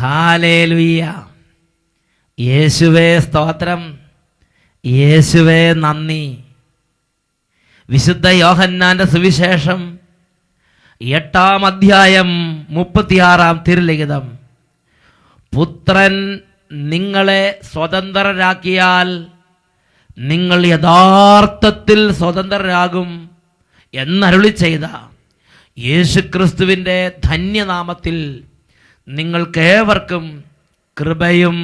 Hallelujah. യേശുവേ സ്തോത്രം, യേശുവേ നന്ദി. വിശുദ്ധ യോഹന്നാന്റെ സുവിശേഷം 8-ാം അധ്യായം 36-ാം തിരുലിഖിതം. പുത്രൻ നിങ്ങളെ സ്വതന്ത്രരാക്കിയാൽ നിങ്ങൾ യഥാർത്ഥത്തിൽ സ്വതന്ത്രരാകും എന്നരുളി ചെയ്ത യേശുക്രിസ്തുവിൻ്റെ ധന്യനാമത്തിൽ നിങ്ങൾക്കേവർക്കും കൃപയും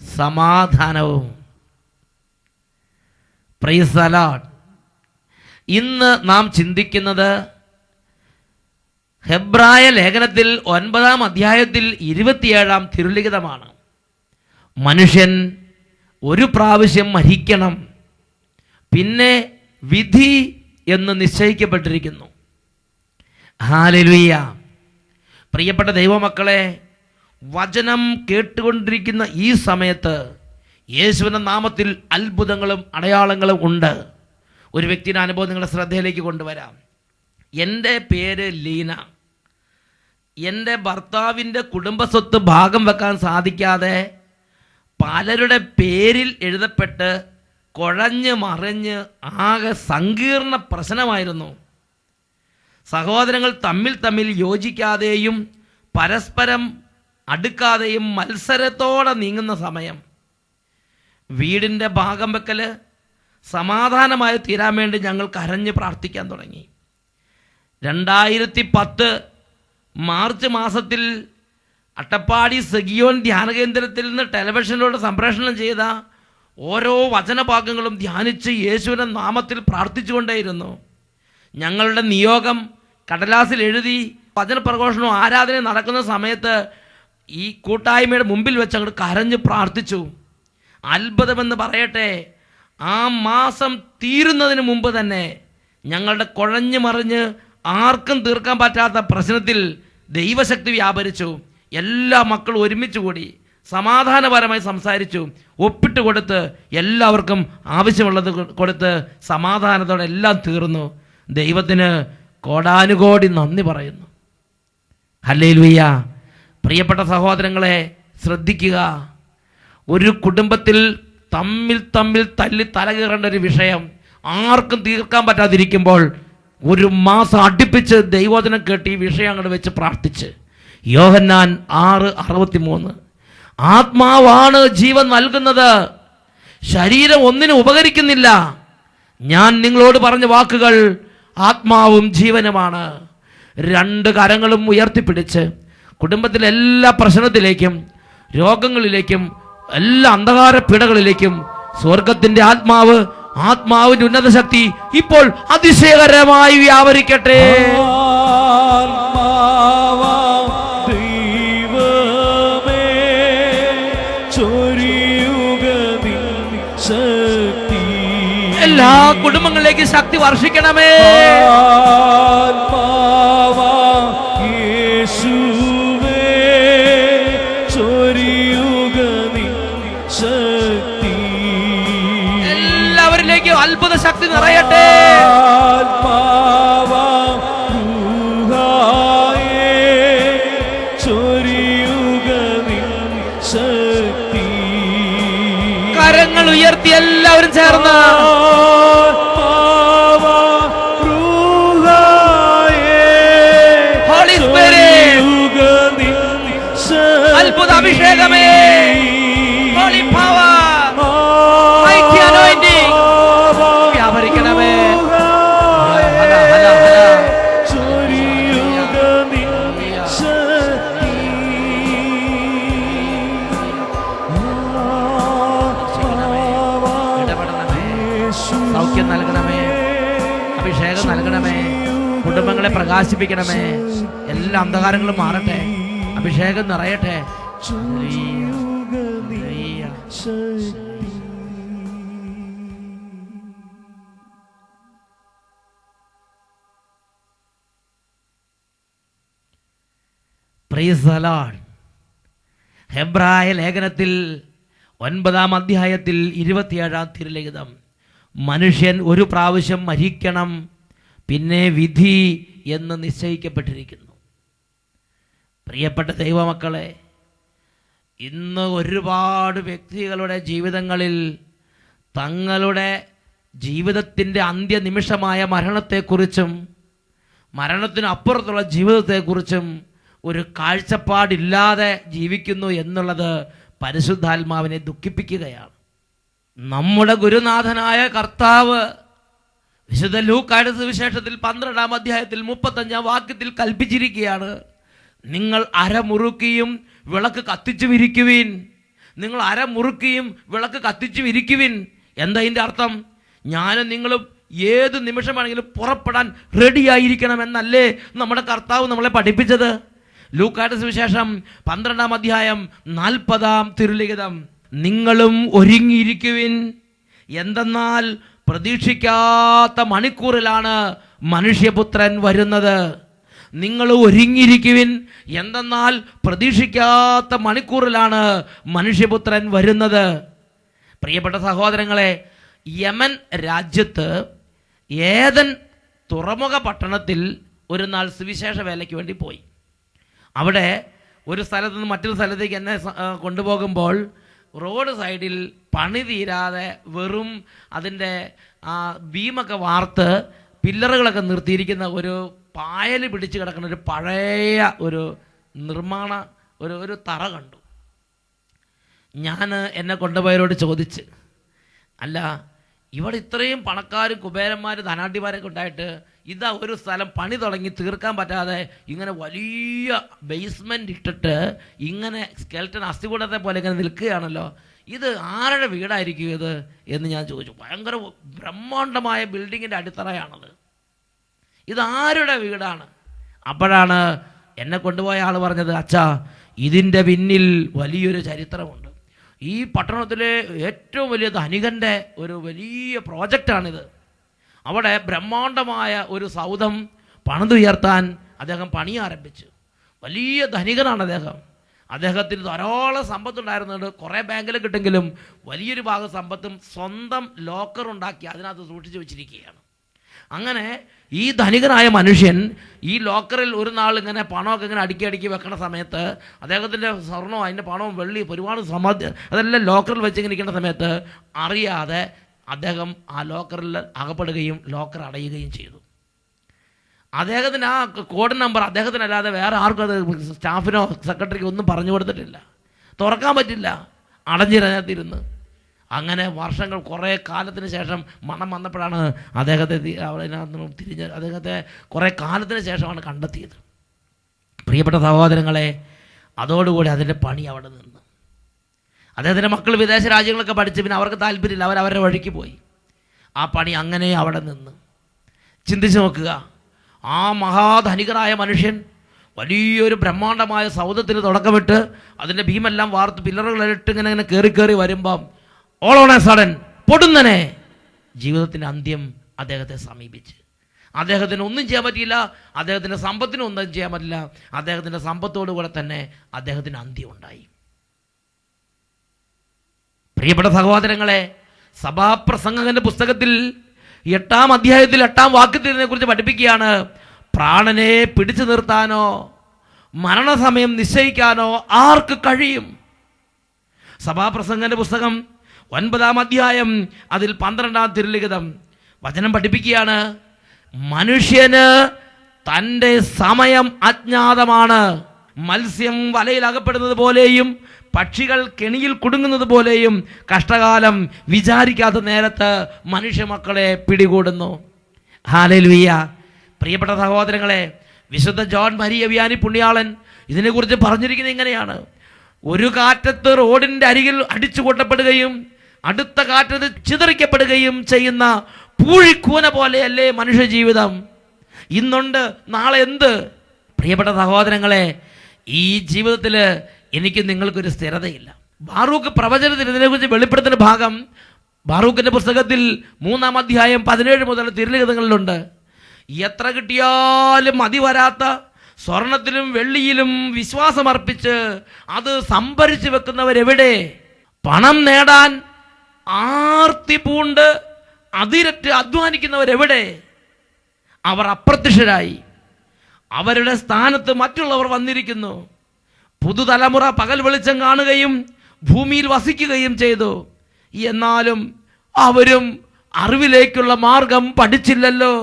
സമാധാനവും. Praise the Lord. ഇന്ന് നാം ചിന്തിക്കുന്നത് ഹെബ്രായ ലേഖനത്തിൽ 9-ാം അധ്യായത്തിൽ 27-ാം തിരുലിഖിതമാണ്. മനുഷ്യൻ ഒരു പ്രാവശ്യം മരിക്കണം, പിന്നെ വിധി എന്ന് നിശ്ചയിക്കപ്പെട്ടിരിക്കുന്നു. ഹല്ലേലൂയ. പ്രിയപ്പെട്ട ദൈവമക്കളെ, വചനം കേട്ടുകൊണ്ടിരിക്കുന്ന ഈ സമയത്ത് യേശുവിൻ്റെ നാമത്തിൽ അത്ഭുതങ്ങളും അടയാളങ്ങളും ഉണ്ട്. ഒരു വ്യക്തിയുടെ അനുഭവം നിങ്ങളുടെ ശ്രദ്ധയിലേക്ക് കൊണ്ടുവരാം. എൻ്റെ പേര് ലീന. എൻ്റെ ഭർത്താവിൻ്റെ കുടുംബസ്വത്ത് ഭാഗം വെക്കാൻ സാധിക്കാതെ പലരുടെ പേരിൽ എഴുതപ്പെട്ട് കുഴഞ്ഞ് മറിഞ്ഞ് ആകെ സങ്കീർണ പ്രശ്നമായിരുന്നു. സഹോദരങ്ങൾ തമ്മിൽ യോജിക്കാതെയും പരസ്പരം അടുക്കാതെയും മത്സരത്തോടെ നീങ്ങുന്ന സമയം. വീടിൻ്റെ ഭാഗം വെക്കൽ സമാധാനമായി തീരാൻ വേണ്ടി ഞങ്ങൾ കരഞ്ഞ് പ്രാർത്ഥിക്കാൻ തുടങ്ങി. 2010 മാർച്ച് മാസത്തിൽ അട്ടപ്പാടി സെഗിയോൻ ധ്യാനകേന്ദ്രത്തിൽ നിന്ന് ടെലിവിഷനിലൂടെ സംപ്രേഷണം ചെയ്ത ഓരോ വചനഭാഗങ്ങളും ധ്യാനിച്ച് യേശുവിൻ്റെ നാമത്തിൽ പ്രാർത്ഥിച്ചുകൊണ്ടേയിരുന്നു. ഞങ്ങളുടെ നിയോഗം കടലാസിൽ എഴുതി വചനപ്രഘോഷണവും ആരാധനയും നടക്കുന്ന സമയത്ത് ഈ കൂട്ടായ്മയുടെ മുമ്പിൽ വെച്ച് അങ്ങോട്ട് കരഞ്ഞ് പ്രാർത്ഥിച്ചു. അത്ഭുതമെന്ന് പറയട്ടെ, ആ മാസം തീരുന്നതിന് മുമ്പ് തന്നെ ഞങ്ങളുടെ കുഴഞ്ഞു മറിഞ്ഞ് ആർക്കും തീർക്കാൻ പറ്റാത്ത പ്രശ്നത്തിൽ ദൈവശക്തി വ്യാപരിച്ചു. എല്ലാ മക്കളും ഒരുമിച്ച് കൂടി സമാധാനപരമായി സംസാരിച്ചു, ഒപ്പിട്ട് കൊടുത്ത് എല്ലാവർക്കും ആവശ്യമുള്ളത് കൊടുത്ത് സമാധാനത്തോടെ എല്ലാം തീർന്നു. ദൈവത്തിന് കോടാനുകോടി നന്ദി പറയുന്നു. ഹല്ലേലൂയ. പ്രിയപ്പെട്ട സഹോദരങ്ങളെ, ശ്രദ്ധിക്കുക. ഒരു കുടുംബത്തിൽ തമ്മിൽ തല്ലി തലകീറേണ്ട ഒരു വിഷയം ആർക്കും തീർക്കാൻ പറ്റാതിരിക്കുമ്പോൾ ഒരു മാസം അടുപ്പിച്ച് ദൈവവചനം കേട്ട് ഈ വിഷയം അങ്ങോട്ട് വെച്ച് പ്രാർത്ഥിച്ച്. യോഹന്നാൻ 6:63. ആത്മാവാണ് ജീവൻ നൽകുന്നത്, ശരീരം ഒന്നിനും ഉപകരിക്കുന്നില്ല. ഞാൻ നിങ്ങളോട് പറഞ്ഞ വാക്കുകൾ ആത്മാവും ജീവനുമാണ്. 2 കരങ്ങളും ഉയർത്തിപ്പിടിച്ച് കുടുംബത്തിലെ എല്ലാ പ്രശ്നത്തിലേക്കും രോഗങ്ങളിലേക്കും എല്ലാ അന്ധകാര പീഡകളിലേക്കും സ്വർഗത്തിന്റെ ആത്മാവിന്റെ ഉന്നത ശക്തി ഇപ്പോൾ അതിശയകരമായി വ്യാപരിക്കട്ടെ. എല്ലാ കുടുംബങ്ങളിലേക്ക് ശക്തി വർഷിക്കണമേ. എല്ലാവരിലേക്കും അത്ഭുത ശക്തി നിറയട്ടെ. കരങ്ങൾ ഉയർത്തി എല്ലാവരും ചേർന്ന് ഹോളി സ്പിരിറ്റ്, അത്ഭുത അഭിഷേകമേ, ഹോളി പവർ, മൈറ്റി അനോയിന്റിംഗ് വ്യാപരിക്കണമേ. സൗഖ്യം നൽകണമേ, അഭിഷേകം നൽകണമേ, കുടുംബങ്ങളെ പ്രകാശിപ്പിക്കണമേ. എല്ലാ അന്ധകാരങ്ങളും മാറട്ടെ, അഭിഷേകം നിറയട്ടെ. Praise the Lord. ഹെബ്രായ ലേഖനത്തിൽ 9-ാം അധ്യായത്തിൽ 27-ാം തിരുലിഖിതം. മനുഷ്യൻ ഒരു പ്രാവശ്യം മരിക്കണം, പിന്നെ വിധി എന്ന് നിശ്ചയിക്കപ്പെട്ടിരിക്കുന്നു. പ്രിയപ്പെട്ട ദൈവമക്കളെ, ഇന്ന് ഒരുപാട് വ്യക്തികളുടെ ജീവിതങ്ങളിൽ തങ്ങളുടെ ജീവിതത്തിൻ്റെ അന്ത്യനിമിഷമായ മരണത്തെക്കുറിച്ചും മരണത്തിനപ്പുറത്തുള്ള ജീവിതത്തെക്കുറിച്ചും ഒരു കാഴ്ചപ്പാടില്ലാതെ ജീവിക്കുന്നു എന്നുള്ളത് പരിശുദ്ധാത്മാവിനെ ദുഃഖിപ്പിക്കുകയാണ്. നമ്മുടെ ഗുരുനാഥനായ കർത്താവ് വിശുദ്ധ ലൂക്കായുടെ സുവിശേഷത്തിൽ 12-ാം അധ്യായത്തിൽ 35-ാം വാക്യത്തിൽ കൽപ്പിച്ചിരിക്കുകയാണ്, നിങ്ങൾ അരമുറുക്കിയും വിളക്ക് കത്തിച്ചു വിരിക്കുവിൻ. നിങ്ങൾ അരമുറുക്കിയും വിളക്ക് കത്തിച്ചു വിരിക്കുവിൻ. എന്താ ഇതിൻ്റെ അർത്ഥം? ഞാനും നിങ്ങളും ഏത് നിമിഷമാണെങ്കിലും പുറപ്പെടാൻ റെഡിയായിരിക്കണം എന്നല്ലേ നമ്മുടെ കർത്താവ് നമ്മളെ പഠിപ്പിച്ചത്? ലൂക്കായുടെ സുവിശേഷം 12-ാം അധ്യായം 40-ാം തിരുലിഖിതം, നിങ്ങളും ഒരുങ്ങിയിരിക്കുവിൻ, എന്തെന്നാൽ പ്രതീക്ഷിക്കാത്ത മണിക്കൂറിലാണ് മനുഷ്യപുത്രൻ വരുന്നത്. നിങ്ങൾ ഒരുങ്ങിയിരിക്കുവിൻ, എന്തെന്നാൽ പ്രതീക്ഷിക്കാത്ത മണിക്കൂറിലാണ് മനുഷ്യപുത്രൻ വരുന്നത്. പ്രിയപ്പെട്ട സഹോദരങ്ങളെ, യമൻ രാജ്യത്ത് ഏദൻ തുറമുഖ പട്ടണത്തിൽ ഒരു നാൾ സുവിശേഷ വേലയ്ക്ക് വേണ്ടി പോയി. അവിടെ ഒരു സ്ഥലത്ത് നിന്ന് മറ്റൊരു സ്ഥലത്തേക്ക് എന്നെ കൊണ്ടുപോകുമ്പോൾ റോഡ് സൈഡിൽ പണി തീരാതെ വെറും അതിൻ്റെ ബീമൊക്കെ വാർത്ത് പില്ലറുകളൊക്കെ നിർത്തിയിരിക്കുന്ന ഒരു പായൽ പിടിച്ച് കിടക്കുന്ന ഒരു പഴയ ഒരു നിർമ്മാണ ഒരു തറ കണ്ടു. ഞാൻ എന്നെ കൊണ്ടുപോയവരോട് ചോദിച്ച്, അല്ല, ഇവിടെ ഇത്രയും പണക്കാരും കുബേരന്മാരും ധനാഢ്യന്മാരൊക്കെ ഉണ്ടായിട്ട് ഇതാ ഒരു സ്ഥലം പണി തുടങ്ങി തീർക്കാൻ പറ്റാതെ ഇങ്ങനെ വലിയ ബേസ്മെൻ്റ് ഇട്ടിട്ട് ഇങ്ങനെ സ്കെൽട്ടൻ അസ്ഥികൂടത്തെ പോലെ ഇങ്ങനെ നിൽക്കുകയാണല്ലോ, ഇത് ആരുടെ വീടായിരിക്കും ഇത് എന്ന് ഞാൻ ചോദിച്ചു. ഭയങ്കര ബ്രഹ്മാണ്ഡമായ ബിൽഡിങ്ങിൻ്റെ അടിത്തറയാണത്, ഇതാരുടെ വീടാണ്? അപ്പോഴാണ് എന്നെ കൊണ്ടുപോയ ആൾ പറഞ്ഞത്, അച്ഛാ, ഇതിൻ്റെ പിന്നിൽ വലിയൊരു ചരിത്രമുണ്ട്. ഈ പട്ടണത്തിലെ ഏറ്റവും വലിയ ധനികൻ്റെ ഒരു വലിയ പ്രോജക്റ്റാണിത്. അവിടെ ബ്രഹ്മാണ്ഡമായ ഒരു സൗധം പണിതുയർത്താൻ അദ്ദേഹം പണി ആരംഭിച്ചു. വലിയ ധനികനാണ് അദ്ദേഹം. അദ്ദേഹത്തിന് ധാരാളം സമ്പത്തുണ്ടായിരുന്നുണ്ട്. കുറേ ബാങ്കിൽ കിട്ടുമെങ്കിലും വലിയൊരു ഭാഗം സമ്പത്തും സ്വന്തം ലോക്കർ ഉണ്ടാക്കി അതിനകത്ത് സൂക്ഷിച്ചു വെച്ചിരിക്കുകയാണ്. അങ്ങനെ ഈ ധനികനായ മനുഷ്യൻ ഈ ലോക്കറിൽ ഒരു നാൾ ഇങ്ങനെ പണമൊക്കെ ഇങ്ങനെ അടുക്കി വെക്കണ സമയത്ത് അദ്ദേഹത്തിൻ്റെ സ്വർണവും അതിൻ്റെ പണവും വെള്ളി ഒരുപാട് അതെല്ലാം ലോക്കറിൽ വെച്ചിങ്ങനെ ഇരിക്കുന്ന സമയത്ത് അറിയാതെ അദ്ദേഹം ആ ലോക്കറിൽ അകപ്പെടുകയും ലോക്കർ അടയുകയും ചെയ്തു. അദ്ദേഹത്തിന് ആ കോഡ് നമ്പർ അദ്ദേഹത്തിനല്ലാതെ വേറെ ആർക്കും അത് സ്റ്റാഫിനോ സെക്രട്ടറിക്കോ ഒന്നും പറഞ്ഞു കൊടുത്തിട്ടില്ല. തുറക്കാൻ പറ്റില്ല, അടഞ്ഞിരുന്ന്. അങ്ങനെ വർഷങ്ങൾ കുറേ കാലത്തിന് ശേഷം മണം വന്നപ്പോഴാണ് അദ്ദേഹത്തെ അദ്ദേഹത്തെ കുറേ കാലത്തിന് ശേഷമാണ് കണ്ടെത്തിയത്. പ്രിയപ്പെട്ട സഹോദരങ്ങളെ, അതോടുകൂടി അതിൻ്റെ പണി അവിടെ നിന്ന്. അദ്ദേഹത്തിൻ്റെ മക്കൾ വിദേശ രാജ്യങ്ങളൊക്കെ പഠിച്ച് പിന്നെ അവർക്ക് താല്പര്യമില്ല, അവരവരുടെ വഴിക്ക് പോയി. ആ പണി അങ്ങനെ അവിടെ നിന്ന്. ചിന്തിച്ച് നോക്കുക, ആ മഹാധനികനായ മനുഷ്യൻ വലിയൊരു ബ്രഹ്മാണ്ഡമായ സൗധത്തിന് തുടക്കമിട്ട് അതിൻ്റെ ഭീമെല്ലാം വാർത്ത് പില്ലറുകളിട്ട് ഇങ്ങനെ കയറി വരുമ്പം ഓൾ ഓൺ എ സഡൻ പൊടുന്നനെ ജീവിതത്തിൻ്റെ അന്ത്യം അദ്ദേഹത്തെ സമീപിച്ച്. അദ്ദേഹത്തിന് ഒന്നും ചെയ്യാൻ പറ്റിയില്ല, അദ്ദേഹത്തിൻ്റെ സമ്പത്തിനും ഒന്നും ചെയ്യാൻ പറ്റില്ല. അദ്ദേഹത്തിൻ്റെ സമ്പത്തോടു കൂടെ തന്നെ അദ്ദേഹത്തിന് അന്ത്യം ഉണ്ടായി. പ്രിയപ്പെട്ട സഹോദരങ്ങളെ, സഭാപ്രസംഗകന്റെ പുസ്തകത്തിൽ 8-ാം അധ്യായത്തിൽ 8-ാം വാക്യത്തിൽ ഇതിനെക്കുറിച്ച് പഠിപ്പിക്കുകയാണ്. പ്രാണനെ പിടിച്ചു നിർത്താനോ മരണസമയം നിശ്ചയിക്കാനോ ആർക്ക് കഴിയും? സഭാപ്രസംഗന്റെ പുസ്തകം 9-ാം അധ്യായം അതിൽ 12-ാം തിരുലിഖിതം വചനം പഠിപ്പിക്കുകയാണ്, മനുഷ്യന് തൻ്റെ സമയം അജ്ഞാതമാണ്. മത്സ്യം വലയിൽ അകപ്പെടുന്നത് പോലെയും പക്ഷികൾ കെണിയിൽ കുടുങ്ങുന്നത് പോലെയും കഷ്ടകാലം വിചാരിക്കാത്ത നേരത്ത് മനുഷ്യമക്കളെ പിടികൂടുന്നു. ഹല്ലേലൂയ. പ്രിയപ്പെട്ട സഹോദരങ്ങളെ, വിശുദ്ധ ജോൺ മരിയ വിയാനി പുണ്യാളൻ ഇതിനെക്കുറിച്ച് പറഞ്ഞിരിക്കുന്നത് ഇങ്ങനെയാണ്: ഒരു കാറ്റത്ത് റോഡിൻ്റെ അരികിൽ അടിച്ചു കൊട്ടപ്പെടുകയും അടുത്ത കാറ്റത്ത് ചിതറിക്കപ്പെടുകയും ചെയ്യുന്ന പൂഴിക്കൂന പോലെയല്ലേ മനുഷ്യ ജീവിതം? ഇന്നുണ്ട്, നാളെ എന്ത്? പ്രിയപ്പെട്ട സഹോദരങ്ങളെ, ഈ ജീവിതത്തിൽ എനിക്ക് നിങ്ങൾക്കൊരു സ്ഥിരതയില്ല. ബാറൂക്ക് പ്രവചനത്തിൽ ഇതിനെക്കുറിച്ച് വെളിപ്പെടുത്തുന്ന ഭാഗം ബാറൂക്കിൻ്റെ പുസ്തകത്തിൽ 3-ാം അധ്യായം 17 മുതൽ തിരുലിഖിതങ്ങളിലുണ്ട്. എത്ര കിട്ടിയാലും മതി വരാത്ത സ്വർണത്തിലും വെള്ളിയിലും വിശ്വാസമർപ്പിച്ച് അത് സംഭരിച്ചു വെക്കുന്നവരെവിടെ? പണം നേടാൻ ആർത്തി പൂണ്ട് അതിരറ്റ് അധ്വാനിക്കുന്നവരെവിടെ? അവർ അപ്രത്യക്ഷരായി. അവരുടെ സ്ഥാനത്ത് മറ്റുള്ളവർ വന്നിരിക്കുന്നു. പുതുതലമുറ പകൽ വെളിച്ചം കാണുകയും ഭൂമിയിൽ വസിക്കുകയും ചെയ്തു. എന്നാലും അവരും അറിവിലേക്കുള്ള മാർഗം പഠിച്ചില്ലല്ലോ.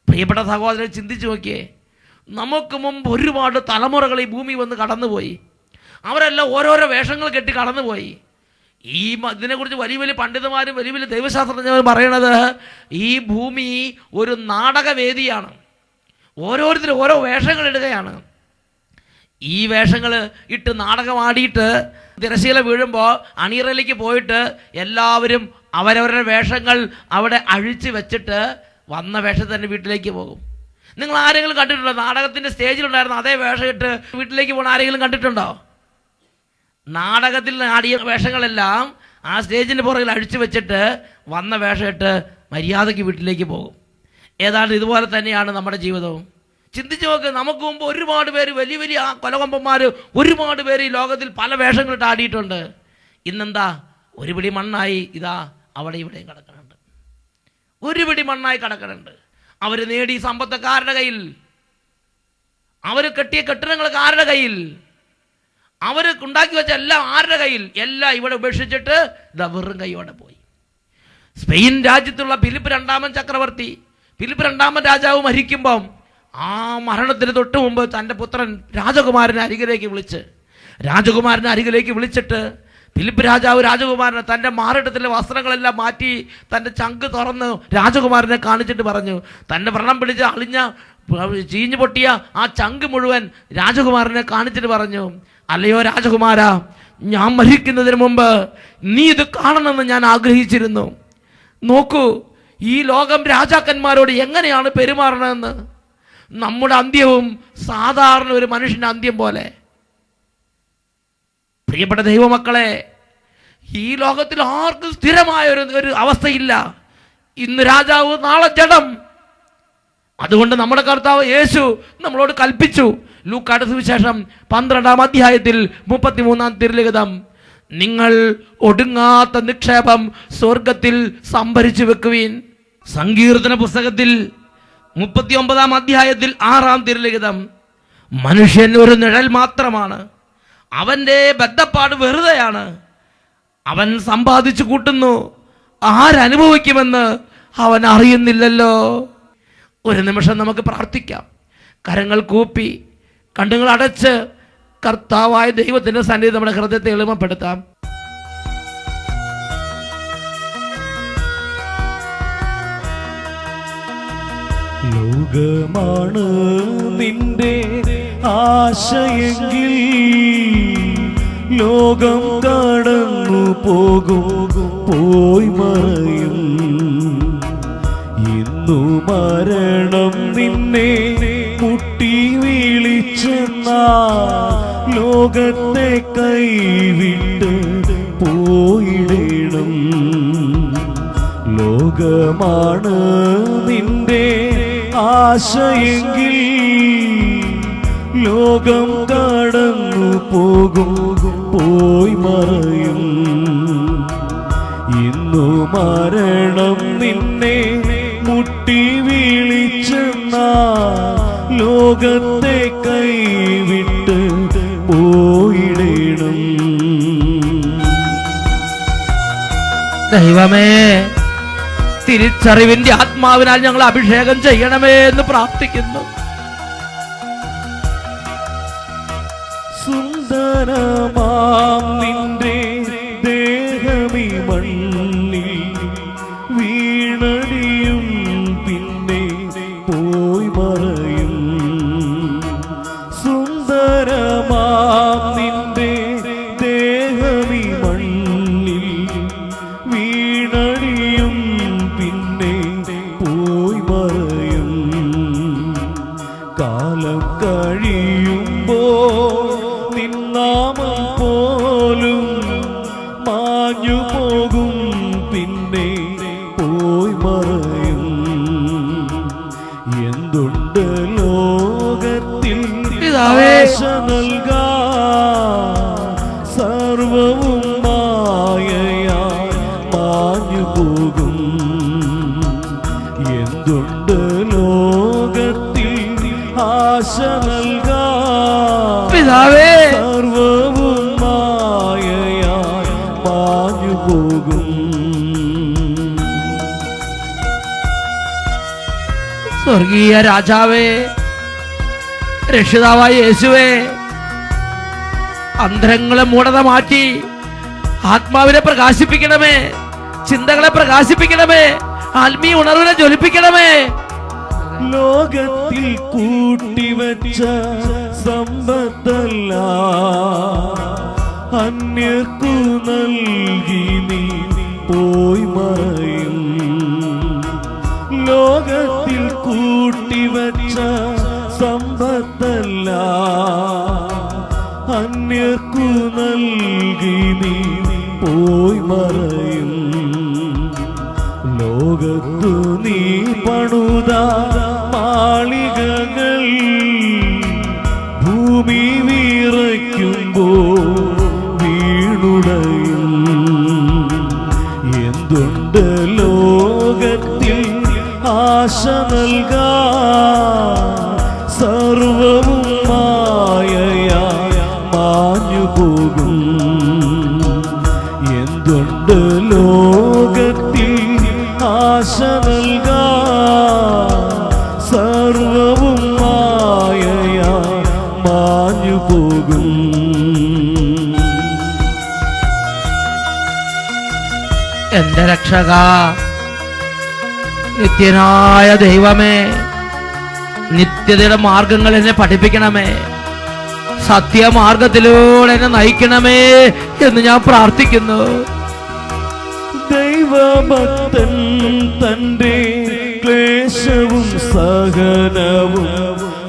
പ്രിയപ്പെട്ട സഹോദരൻ, ചിന്തിച്ചു നോക്കിയേ. നമുക്ക് മുമ്പ് ഒരുപാട് തലമുറകൾ ഈ ഭൂമി വന്ന് കടന്നുപോയി. അവരെല്ലാം ഓരോരോ വേഷങ്ങൾ കെട്ടി കടന്നുപോയി. ഇതിനെക്കുറിച്ച് വലിയ വലിയ പണ്ഡിതന്മാരും വലിയ വലിയ ദൈവശാസ്ത്രജ്ഞരും പറയണത് ഈ ഭൂമി ഒരു നാടകവേദിയാണ്. ഓരോരുത്തരും ഓരോ വേഷങ്ങൾ ഇടുകയാണ്. ഈ വേഷങ്ങൾ ഇട്ട് നാടകമാടിയിട്ട് തിരശ്ശീല വീഴുമ്പോൾ അണിയറയിലേക്ക് പോയിട്ട് എല്ലാവരും അവരവരുടെ വേഷങ്ങൾ അവിടെ അഴിച്ചു വെച്ചിട്ട് വന്ന വേഷത്തിൽ തന്നെ വീട്ടിലേക്ക് പോകും. നിങ്ങൾ ആരെങ്കിലും കണ്ടിട്ടുണ്ടോ? നാടകത്തിൻ്റെ സ്റ്റേജിലുണ്ടായിരുന്ന അതേ വേഷം ഇട്ട് വീട്ടിലേക്ക് പോകുന്ന ആരെങ്കിലും കണ്ടിട്ടുണ്ടോ? നാടകത്തിൽ ആടിയ വേഷങ്ങളെല്ലാം ആ സ്റ്റേജിൻ്റെ പുറകിൽ അഴിച്ചു വെച്ചിട്ട് വന്ന വേഷം ഇട്ട് മര്യാദയ്ക്ക് വീട്ടിലേക്ക് പോകും. ഏതാണ്ട് ഇതുപോലെ തന്നെയാണ് നമ്മുടെ ജീവിതവും. ചിന്തിച്ചു നോക്ക്. നമുക്ക് മുമ്പ് ഒരുപാട് പേര്, വലിയ വലിയ കൊലകൊമ്പന്മാർ ഒരുപാട് പേര് ഈ ലോകത്തിൽ പല വേഷങ്ങളിട്ട് ആടിയിട്ടുണ്ട്. ഇന്നെന്താ? ഒരു പിടി മണ്ണായി ഇതാ അവിടെ ഇവിടെയും കിടക്കുന്നുണ്ട്. ഒരു പിടി മണ്ണായി കിടക്കുന്നുണ്ട്. അവർ നേടിയ സമ്പത്തൊക്കെ ആരുടെ കയ്യിൽ? അവർ കെട്ടിയ കെട്ടിടങ്ങളൊക്കെ ആരുടെ കയ്യിൽ? അവർ ഉണ്ടാക്കി വെച്ച എല്ലാം ആരുടെ കയ്യിൽ? എല്ലാം ഇവിടെ ഉപേക്ഷിച്ചിട്ട് ഇതാ വെറും കൈയോടെ പോയി. സ്പെയിൻ രാജ്യത്തുള്ള ഫിലിപ്പ് രണ്ടാമൻ ചക്രവർത്തി, ഫിലിപ്പ് രണ്ടാമൻ രാജാവ് മരിക്കുമ്പം ആ മരണത്തിന് തൊട്ട് മുമ്പ് തൻ്റെ പുത്രൻ രാജകുമാരനെ അരികിലേക്ക് വിളിച്ചിട്ട് ഫിലിപ്പ് രാജാവ് രാജകുമാരനെ തൻ്റെ മാറിടത്തിലെ വസ്ത്രങ്ങളെല്ലാം മാറ്റി തൻ്റെ ചങ്ക് തുറന്ന് രാജകുമാരനെ കാണിച്ചിട്ട് പറഞ്ഞു, തൻ്റെ വ്രണം പിടിച്ച് അളിഞ്ഞ ചീഞ്ഞു പൊട്ടിയ ആ ചങ്ക് മുഴുവൻ രാജകുമാരനെ കാണിച്ചിട്ട് പറഞ്ഞു, അല്ലയോ രാജകുമാര, ഞാൻ മരിക്കുന്നതിന് മുമ്പ് നീ ഇത് കാണണമെന്ന് ഞാൻ ആഗ്രഹിച്ചിരുന്നു. നോക്കൂ, ഈ ലോകം രാജാക്കന്മാരോട് എങ്ങനെയാണ് പെരുമാറണമെന്ന്. നമ്മുടെ അന്ത്യവും സാധാരണ ഒരു മനുഷ്യൻ്റെ അന്ത്യം പോലെ. പ്രിയപ്പെട്ട ദൈവമക്കളെ, ഈ ലോകത്തിൽ ആർക്കും സ്ഥിരമായ ഒരു അവസ്ഥയില്ല. ഇന്ന് രാജാവ്, നാളെ ജഡം. അതുകൊണ്ട് നമ്മുടെ കർത്താവ് യേശു നമ്മളോട് കൽപ്പിച്ചു. ലൂക്കായുടെ സുവിശേഷം 12-ാം അധ്യായത്തിൽ 33-ാം തിരുലിഖിതം, നിങ്ങൾ ഒടുങ്ങാത്ത നിക്ഷേപം സ്വർഗത്തിൽ സംഭരിച്ചു വെക്കുവീൻ. സങ്കീർത്തന പുസ്തകത്തിൽ 39-ാം അധ്യായത്തിൽ 6-ാം തിരുലിഖിതം, മനുഷ്യൻ ഒരു നിഴൽ മാത്രമാണ്, അവൻ്റെ ബദ്ധപ്പാട് വെറുതെയാണ്, അവൻ സമ്പാദിച്ചു കൂട്ടുന്നു, ആരനുഭവിക്കുമെന്ന് അവൻ അറിയുന്നില്ലല്ലോ. ഒരു നിമിഷം നമുക്ക് പ്രാർത്ഥിക്കാം. കരങ്ങൾ കൂപ്പി കണ്ണുകൾ അടച്ച് കർത്താവായ ദൈവത്തിൻ്റെ സന്നിധി നമ്മുടെ ഹൃദയത്തെ എളിമപ്പെടുത്താം. ലോകമാണ് നിന്റെ ആശയെങ്കിൽ ലോകം കടന്നു പോയി മറയും. ഇന്നു മരണം നിന്നെ മുട്ടി വിളിച്ചെന്ന ലോകത്തെ കൈവിട്ട് പോയിടണം. ലോകമാണ് നിന്റെ ആശയെങ്കിൽ ലോകം കടന്നു പോയി മറയും. ഇന്നു മരണം നിന്നെ മുട്ടി വിളിച്ചെന്ന ലോകത്തെ കൈവിട്ട് പോയിടണം. ദൈവമേ, തിരിച്ചറിവിന്റെ ആത്മാവിനാൽ ഞങ്ങൾ അഭിഷേകം ചെയ്യണമേ എന്ന് പ്രാർത്ഥിക്കുന്നു. സുന്ദരമാം നിന്റെ ദേഹമീ മണ്ണിൽ വീണടിയും പിന്നെ പോയി മറയും. സുന്ദരമാം നിന്റെ ദേഹമീ മണ്ണിൽ വീണടിയും പിന്നെ പോയി മറയും. കാലം കഴിയുമ്പോ നിന്നാമം പോലും മാഞ്ഞു പോകും, പിന്നെ പോയി മറയും. എന്തുണ്ട് ലോകത്തിൽ ആശ നൽകാ, സർവവും മായയാ മാഞ്ഞു പോകും. എന്തുണ്ട് ലോകത്തിൽ ആശ നൽകാൻ പിതാവേ, സർവവും മായയായി മാഞ്ഞു പോകും. സ്വർഗീയ രാജാവേ, രക്ഷിതാവായ യേശുവേ, അന്ധരങ്ങളെ മൂഢത മാറ്റി ആത്മാവിനെ പ്രകാശിപ്പിക്കണമേ, ചിന്തകളെ പ്രകാശിപ്പിക്കണമേ, ആത്മീയ ഉണർവിനെ ജ്വലിപ്പിക്കണമേ. ലോകത്തിൽ കൂട്ടിവച്ച സമ്പത്തല്ല അന്യർക്കു നൽകി നീ പോയി മറയും. ലോകത്തിൽ കൂട്ടിവച്ച സമ്പത്തല്ല അന്യർക്കു നൽകി നീ പോയി മറയും. ലോകത്തു നീ പണുത മാളികകൾ ഭൂമി വിറയ്ക്കുമ്പോ വീണുടയും. എന്തുണ്ട് ലോകത്തിൽ ആശ നൽകാൻ സർവവും മായയായി മാഞ്ഞു പോകും. എന്തുണ്ട് ലോകത്തിൽ ആശ നൽകാൻ സർവവും മായയായി മാഞ്ഞു പോകും. എന്റെ രക്ഷക, നിത്യനായ ദൈവമേ, നിത്യതയുടെ മാർഗങ്ങൾ എന്നെ പഠിപ്പിക്കണമേ, സത്യമാർഗത്തിലൂടെ എന്നെ നയിക്കണമേ എന്ന് ഞാൻ പ്രാർത്ഥിക്കുന്നു. ദൈവഭക്തൻ തന്റെ ക്ലേശവും സഹനവും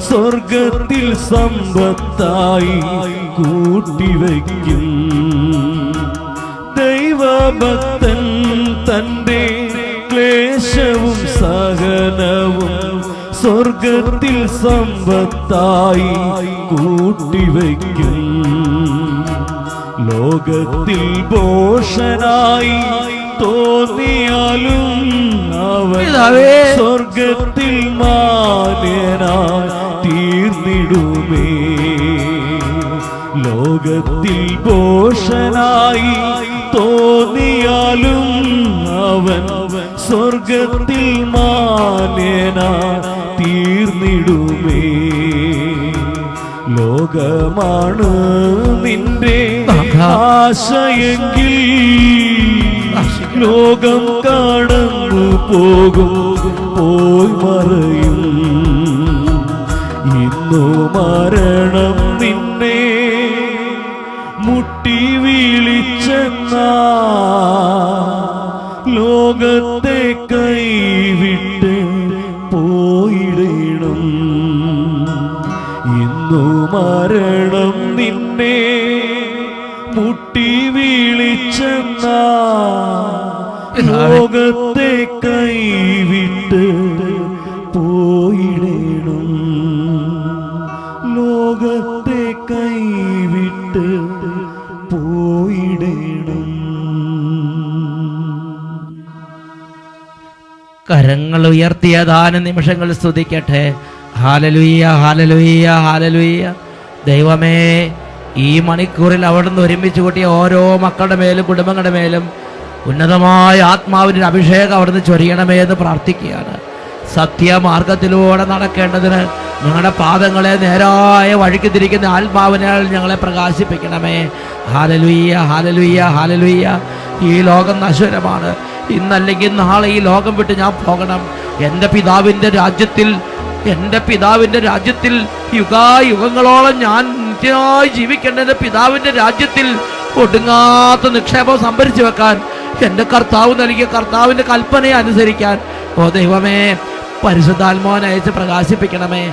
സ്വർഗത്തിൽ സമ്പത്തായി കൂട്ടിവയ്ക്കും. ദൈവഭക്തൻ തന്റെ ക്ലേശവും സഹനവും സ്വർഗത്തിൽ സമ്പത്തായി കൂട്ടിവയ്ക്കും. ലോകത്തിൽ ഭോഷനായി തോന്നിയാലും അവൻ സ്വർഗത്തിൽ മാന്യനായി തീർന്നിടുമേ. ലോകത്തിൽ ഭോഷനായി തോന്നിയാലും അവൻ സ്വർഗത്തിൽ മാന്യനായി തീർന്നിടുമേ. ലോകമാണ് നിന്റെ ആശയെങ്കിൽ ലോകം കടന്നു പോകും, പോയി മറയും. ഇന്നു മരണം നിന്നെ മുട്ടി വിളിച്ചെന്നാ ലോകത്തെ കൈവിട്ട് പോയിടണം. ഇന്നു മരണം നിന്നെ മുട്ടി വിളിച്ചെന്നാ ലോകത്തെ കൈവിട്ട് പോയിടണം. ലോകത്തെ കൈവിട്ട് പോയിടണം. കരങ്ങൾ ഉയർത്തിയ ദാന നിമിഷങ്ങൾ സ്തുതിക്കട്ടെ. ഹാലലുയ്യ, ഹാലലുയ്യ, ഹാലലുയ്യ. ദൈവമേ, ഈ മണിക്കൂറിൽ അവിടുന്ന് ഒരുമിച്ച് കൂട്ടിയ ഓരോ മക്കളുടെ മേലും കുടുംബങ്ങളുടെ മേലും ഉന്നതമായ ആത്മാവിൻ്റെ അഭിഷേകം അവിടുന്ന് ചൊരിയണമേ എന്ന് പ്രാർത്ഥിക്കുകയാണ്. സത്യമാർഗത്തിലൂടെ നടക്കേണ്ടതിന് ഞങ്ങളുടെ പാദങ്ങളെ നേരായ വഴിക്ക് തിരിക്കുന്ന ആത്മാവിനാൽ ഞങ്ങളെ പ്രകാശിപ്പിക്കണമേ. ഹാലലുയ്യ, ഹാലലുയ്യ, ഹാലലുയ്യ. ഈ ലോകം നശ്വരമാണ്. ഇന്നല്ലെങ്കിൽ നാളെ ഈ ലോകം വിട്ട് ഞാൻ പോകണം. എൻ്റെ പിതാവിൻ്റെ രാജ്യത്തിൽ യുഗായുഗങ്ങളോളം ഞാൻ നിത്യമായി ജീവിക്കേണ്ട എൻ്റെ പിതാവിൻ്റെ രാജ്യത്തിൽ ഒടുങ്ങാത്ത നിക്ഷേപം സംഭരിച്ചു വെക്കാൻ എൻ്റെ കർത്താവ് നൽകിയ കർത്താവിൻ്റെ കൽപ്പനയെ അനുസരിക്കാൻ ഓ ദൈവമേ, പരിശുദ്ധാത്മാവിനെ അയച്ച് പ്രകാശിപ്പിക്കണമേ.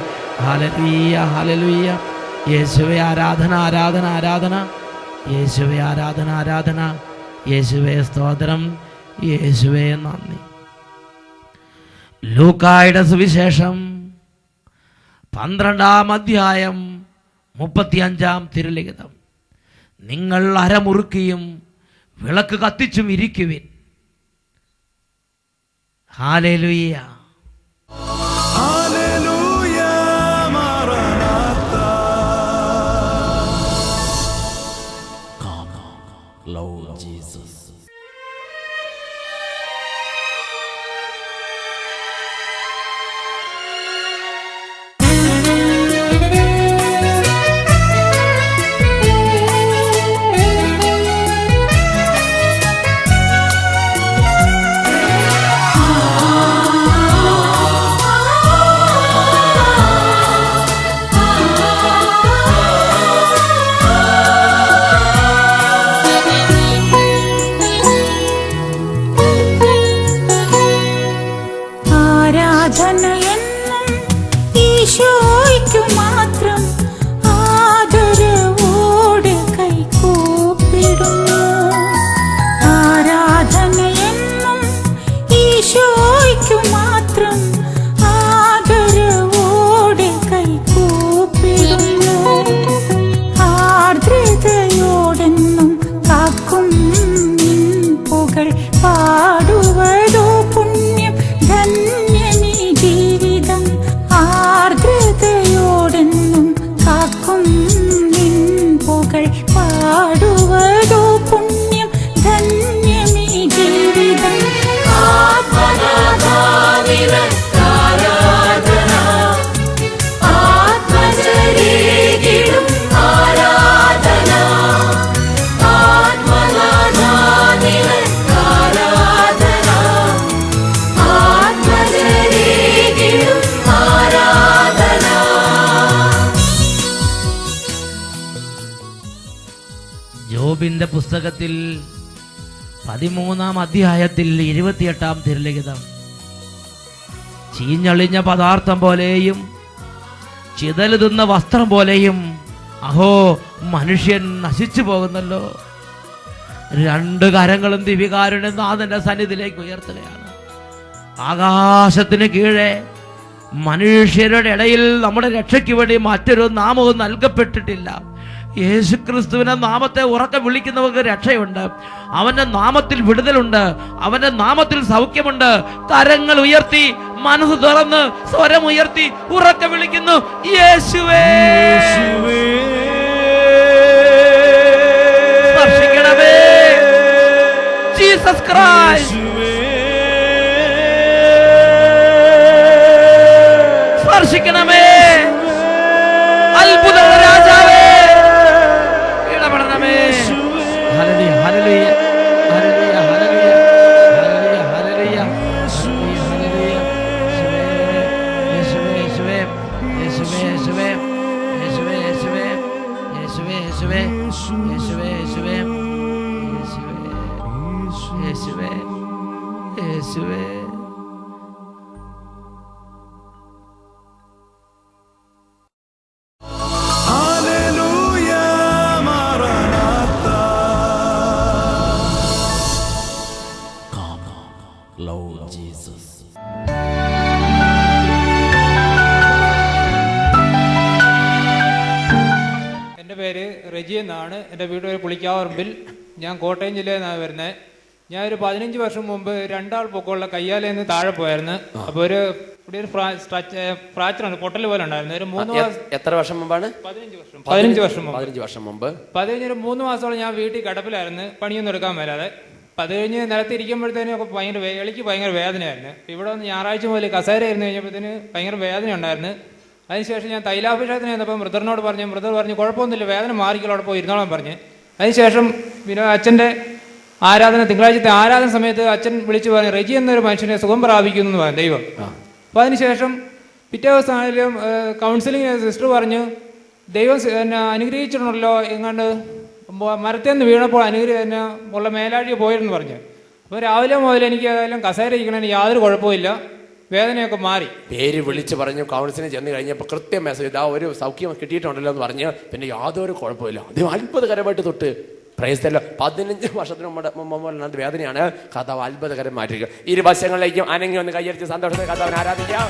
Hallelujah, hallelujah. യേശുവേ ആരാധന, ആരാധന, ആരാധന. യേശുവേ ആരാധന, ആരാധന. യേശുവേ സ്തോത്രം, യേശുവേ നന്ദി. ലൂക്കായുടെ സുവിശേഷം 12-ാം അധ്യായം 35-ാം തിരുലിഖിതം. നിങ്ങൾ അരമുറുക്കിയും വിളക്ക് കത്തിച്ചും ഇരിക്കുവിൻ. Hallelujah, hallelujah. Lord Jesus. യോബിന്റെ പുസ്തകത്തിൽ 13-ാം അധ്യായത്തിൽ 28-ാം തിരുലിഖിതം, ചീഞ്ഞളിഞ്ഞ പദാർത്ഥം പോലെയും ചിതലുതുന്ന വസ്ത്രം പോലെയും അഹോ മനുഷ്യൻ നശിച്ചു പോകുന്നല്ലോ. 2 കരങ്ങളും ദിവികാരുടെ നാഥന്റെ സന്നിധിയിലേക്ക് ഉയർത്തുകയാണ്. ആകാശത്തിന് കീഴെ മനുഷ്യരുടെ ഇടയിൽ നമ്മുടെ രക്ഷയ്ക്ക് വേണ്ടി മറ്റൊരു നാമവും നൽകപ്പെട്ടിട്ടില്ല. യേശുക്രിസ്തുവിന്റെ നാമത്തെ ഉറക്കെ വിളിക്കുന്നവർക്ക് രക്ഷയുണ്ട്. അവന്റെ നാമത്തിൽ വിടുതലുണ്ട്. അവന്റെ നാമത്തിൽ സൗഖ്യമുണ്ട്. കരങ്ങൾ ഉയർത്തി, മനസ്സ് തുറന്ന്, സ്വരമുയർത്തി ഉറക്കെ വിളിക്കുന്നു, യേശുവേ. സ്പർശിക്കണമേ ജീസസ് ക്രൈസ്റ്റ്. സ്പർശിക്കണമേ അത്ഭുത രാജാവേ. ഇടപെടണമേ. Hallelujah hallelujah hallelujah hallelujah hallelujah hallelujah. യേശുവേ യേശുവേ യേശുവേ യേശുവേ യേശുവേ യേശുവേ യേശുവേ യേശുവേ യേശുവേ യേശുവേ യേശുവേ യേശുവേ. Lord Jesus. എൻ്റെ പേര് റെജി എന്നാണ്. എൻ്റെ വീട് ഒരു പുളിക്കാവറമ്പിൽ. ഞാൻ കോട്ടയം ജില്ലയിൽ നിന്നാണ് വരുന്നത്. ഞാനൊരു 15 വർഷം മുമ്പ് 2 ആൾ പൊക്കമുള്ള കയ്യാലയിൽ നിന്ന് താഴെ പോയായിരുന്നു. അപ്പോൾ ഇവിടെ ഒരു ഫ്രാക്ചറാണ്, പൊട്ടൽ പോലെ ഉണ്ടായിരുന്നു. ഒരു 3 മാസം. എത്ര വർഷം മുമ്പാണ്? 15 വർഷം മുമ്പ്. 15 വർഷം മുമ്പ്. 3 മാസത്തോളം ഞാൻ വീട്ടിൽ കിടപ്പിലായിരുന്നു, പണിയൊന്നും എടുക്കാൻ വരാതെ. അത് കഴിഞ്ഞ് നിലത്തിരിക്കുമ്പോഴത്തേനും ഒക്കെ എളിക്ക് ഭയങ്കര വേദനയായിരുന്നു. ഇവിടെ വന്ന് ഞായറാഴ്ച മുതൽ കസേര ഇരുന്ന് കഴിഞ്ഞപ്പോഴത്തേന് ഭയങ്കര വേദന ഉണ്ടായിരുന്നു. അതിനുശേഷം ഞാൻ തൈലാഭിഷേകത്തിന് ചെന്നപ്പോൾ ബ്രദറിനോട് പറഞ്ഞു. ബ്രദർ പറഞ്ഞു കുഴപ്പമൊന്നുമില്ല, വേദന മാറിക്കോളൂ, അവിടെ പോയി ഇരുന്നോളാൻ പറഞ്ഞ്. അതിനുശേഷം പിന്നെ അച്ഛൻ്റെ തിങ്കളാഴ്ചത്തെ ആരാധന സമയത്ത് അച്ഛൻ വിളിച്ചു പറഞ്ഞു, റെജി എന്നൊരു മനുഷ്യനെ സുഖം പ്രാപിക്കുന്നു എന്ന് പറഞ്ഞു ദൈവം. അപ്പോൾ അതിനുശേഷം പിറ്റേ ദിവസം ആണെങ്കിലും കൗൺസിലിംഗ് സിസ്റ്റർ പറഞ്ഞു, ദൈവം എന്നെ അനുഗ്രഹിച്ചിട്ടുണ്ടല്ലോ, എങ്ങാണ്ട് മരത്തിൽ നിന്ന് വീണപ്പോൾ എന്നെ ഉള്ള മേലാഴി പോയിരുന്നു പറഞ്ഞു. അപ്പോൾ രാവിലെ മുതൽ എനിക്ക് ഏതായാലും കസേര ഇരിക്കണതിന് യാതൊരു കുഴപ്പമില്ല, വേദനയൊക്കെ മാറി. പേര് വിളിച്ച് പറഞ്ഞു. കൗൺസിലിംഗ് ചെന്ന് കഴിഞ്ഞപ്പോൾ കൃത്യം മെസ്സേജ്, ഇതാ ഒരു സൗഖ്യം കിട്ടിയിട്ടുണ്ടല്ലോ എന്ന് പറഞ്ഞ് പിന്നെ യാതൊരു കുഴപ്പമില്ല. അദ്ദേഹം അത്ഭുതകരമായിട്ട് തൊട്ട് പ്രയസ്തല്ലോ 15 വർഷത്തിന് മുമ്പ് വേദനയാണ് കഥാവ് അത്ഭുതകരം മാറ്റുക. ഇരുവശങ്ങളിലേക്കും അനങ്ങി ഒന്ന് കൈയടിച്ച് സന്തോഷത്തെ കഥാവിനെ ആരാധിക്കാം.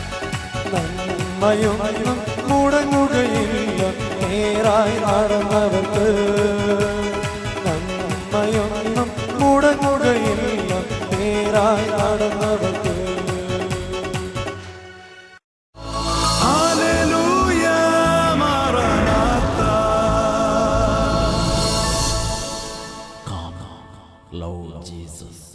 മുടങ്ങുകയില്ല നേരായി നടന്നവർക്ക്, നന്മയൊന്നും മുടങ്ങുകയില്ല നേരായി നടന്നവർക്ക്. ജീസസ്.